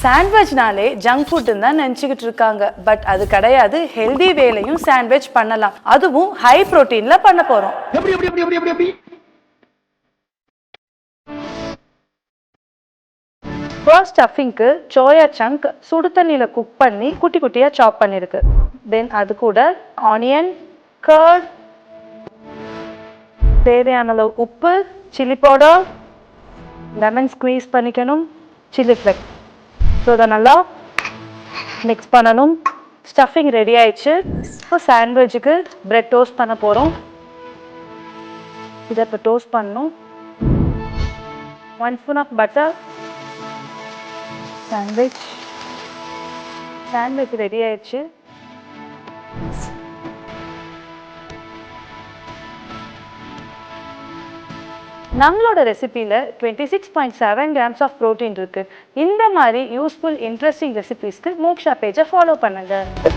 சாண்ட்விச்னாலே junk ஃபுட்னு தான் நினச்சிக்கிட்டு இருக்காங்க. பட் அது கிடையாது. ஹெல்தி வேலையும் சாண்ட்விச் பண்ணலாம். அதுவும் ஹை புரோட்டீன்ல பண்ண போறோம். ஃபர்ஸ்ட் ஸ்டஃபிங்க்கு சோயா சங்க் சுடு தண்ணியில் குக் பண்ணி குட்டி குட்டியாக சாப் பண்ணிருக்கு. தென் அது கூட ஆனியன், கர்ட், தேவையான அளவு உப்பு, சில்லி பவுடர், லெமன் ஸ்குவீஸ் பண்ணிக்கணும், சில்லி ஃப்ளேக்ஸ். ஸோ அதை நல்லா மிக்ஸ் பண்ணணும். ஸ்டஃபிங் ரெடி ஆயிடுச்சு. இப்போ சாண்ட்விச்சுக்கு பிரெட் டோஸ்ட் பண்ண போகிறோம். இதை இப்போ டோஸ்ட் பண்ணணும். 1 spoon of butter. Sandwich ready ஆயிடுச்சு. நம்மளோட ரெசிபியில் 26.7 grams ஆஃப் ப்ரோட்டீன் இருக்குது. இந்த மாதிரி யூஸ்ஃபுல் இன்ட்ரெஸ்டிங் ரெசிபிஸ்க்கு மோக்ஷா பேஜை ஃபாலோ பண்ணுங்கள்.